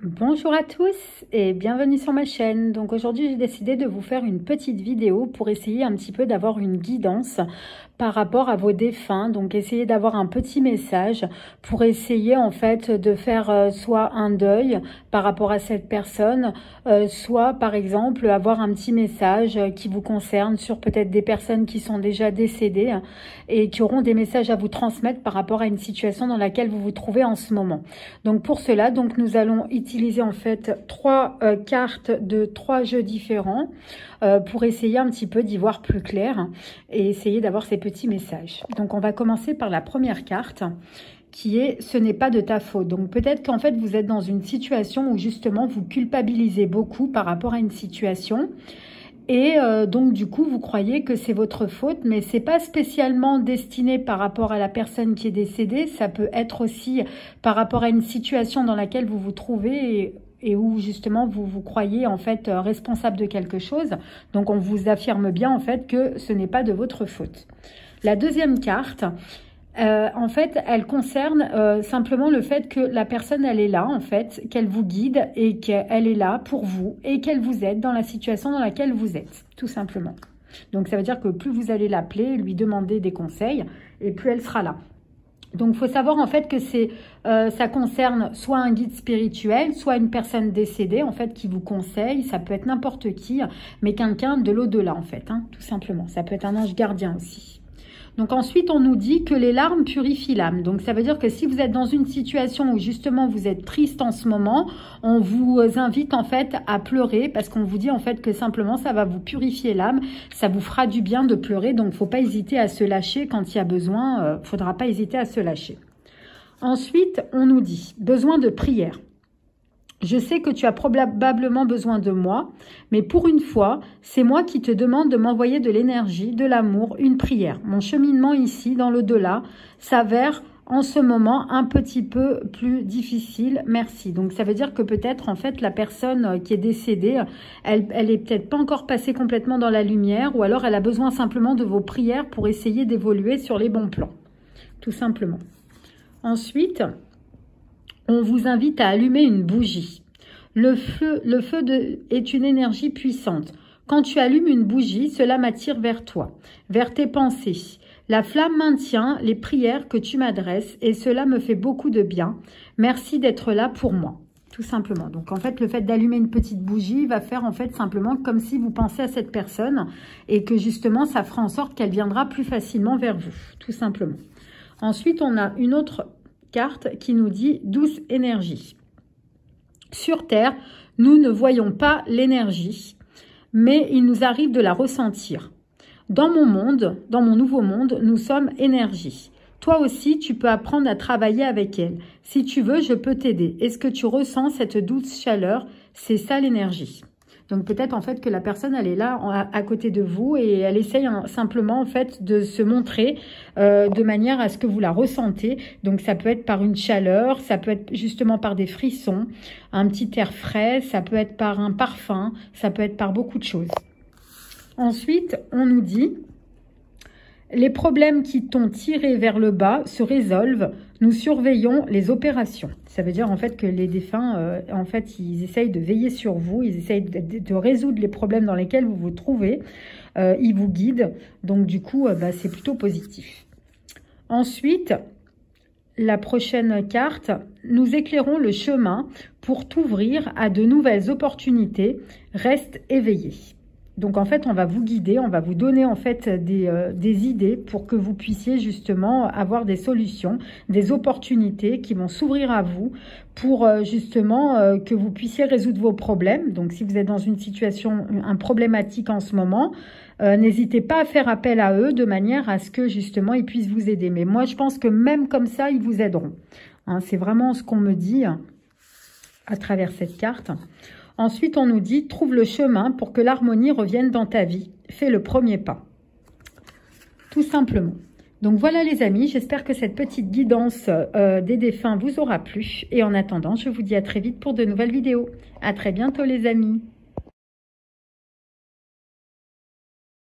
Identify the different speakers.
Speaker 1: Bonjour à tous et bienvenue sur ma chaîne. Donc aujourd'hui j'ai décidé de vous faire une petite vidéo pour essayer un petit peu d'avoir une guidance par rapport à vos défunts. Donc essayer d'avoir un petit message pour essayer en fait de faire soit un deuil par rapport à cette personne, soit par exemple avoir un petit message qui vous concerne sur peut-être des personnes qui sont déjà décédées et qui auront des messages à vous transmettre par rapport à une situation dans laquelle vous vous trouvez en ce moment. Donc pour cela, nous allons utiliser en fait trois cartes de 3 jeux différents pour essayer un petit peu d'y voir plus clair et essayer d'avoir ces petits messages. Donc on va commencer par la première carte qui est « Ce n'est pas de ta faute ». Donc peut-être qu'en fait vous êtes dans une situation où justement vous culpabilisez beaucoup par rapport à une situation. Et donc du coup vous croyez que c'est votre faute, mais c'est pas spécialement destiné par rapport à la personne qui est décédée. Ça peut être aussi par rapport à une situation dans laquelle vous vous trouvez et où justement vous croyez en fait responsable de quelque chose. Donc on vous affirme bien en fait que ce n'est pas de votre faute. La deuxième carte, en fait, elle concerne simplement le fait que la personne, elle est là, en fait, qu'elle vous guide et qu'elle est là pour vous et qu'elle vous aide dans la situation dans laquelle vous êtes, tout simplement. Donc, ça veut dire que plus vous allez l'appeler, lui demander des conseils, et plus elle sera là. Donc, il faut savoir, en fait, que ça concerne soit un guide spirituel, soit une personne décédée, en fait, qui vous conseille. Ça peut être n'importe qui, mais quelqu'un de l'au-delà, en fait, hein, tout simplement. Ça peut être un ange gardien aussi. Donc ensuite, on nous dit que les larmes purifient l'âme. Donc ça veut dire que si vous êtes dans une situation où justement vous êtes triste en ce moment, on vous invite en fait à pleurer parce qu'on vous dit en fait que simplement ça va vous purifier l'âme, ça vous fera du bien de pleurer. Donc faut pas hésiter à se lâcher quand il y a besoin, faudra pas hésiter à se lâcher. Ensuite, on nous dit besoin de prière. Je sais que tu as probablement besoin de moi, mais pour une fois, c'est moi qui te demande de m'envoyer de l'énergie, de l'amour, une prière. Mon cheminement ici, dans l'au-delà, s'avère en ce moment un petit peu plus difficile. Merci. Donc ça veut dire que peut-être en fait la personne qui est décédée, elle est peut-être pas encore passée complètement dans la lumière, ou alors elle a besoin simplement de vos prières pour essayer d'évoluer sur les bons plans. Tout simplement. Ensuite, on vous invite à allumer une bougie. Le feu est une énergie puissante. Quand tu allumes une bougie, cela m'attire vers toi, vers tes pensées. La flamme maintient les prières que tu m'adresses et cela me fait beaucoup de bien. Merci d'être là pour moi. Tout simplement. Donc en fait, le fait d'allumer une petite bougie va faire en fait simplement comme si vous pensez à cette personne et que justement ça fera en sorte qu'elle viendra plus facilement vers vous. Tout simplement. Ensuite, on a une autre carte qui nous dit douce énergie. Sur Terre, nous ne voyons pas l'énergie, mais il nous arrive de la ressentir. Dans mon monde, dans mon nouveau monde, nous sommes énergie. Toi aussi, tu peux apprendre à travailler avec elle. Si tu veux, je peux t'aider. Est-ce que tu ressens cette douce chaleur? C'est ça l'énergie. Donc peut-être en fait que la personne, elle est là à côté de vous et elle essaye simplement en fait de se montrer de manière à ce que vous la ressentez. Donc ça peut être par une chaleur, ça peut être justement par des frissons, un petit air frais, ça peut être par un parfum, ça peut être par beaucoup de choses. Ensuite, on nous dit les problèmes qui t'ont tiré vers le bas se résolvent. Nous surveillons les opérations. Ça veut dire en fait que les défunts, en fait, ils essayent de veiller sur vous, ils essayent de résoudre les problèmes dans lesquels vous vous trouvez. Ils vous guident. Donc du coup, c'est plutôt positif. Ensuite, la prochaine carte, nous éclairons le chemin pour t'ouvrir à de nouvelles opportunités. Reste éveillé. Donc en fait, on va vous guider, on va vous donner en fait des idées pour que vous puissiez justement avoir des solutions, des opportunités qui vont s'ouvrir à vous pour justement que vous puissiez résoudre vos problèmes. Donc si vous êtes dans une situation, un problématique en ce moment, n'hésitez pas à faire appel à eux de manière à ce que justement ils puissent vous aider. Mais moi, je pense que même comme ça, ils vous aideront. Hein, c'est vraiment ce qu'on me dit à travers cette carte. Ensuite, on nous dit, trouve le chemin pour que l'harmonie revienne dans ta vie. Fais le premier pas. Tout simplement. Donc voilà les amis, j'espère que cette petite guidance des défunts vous aura plu. Et en attendant, je vous dis à très vite pour de nouvelles vidéos. À très bientôt les amis.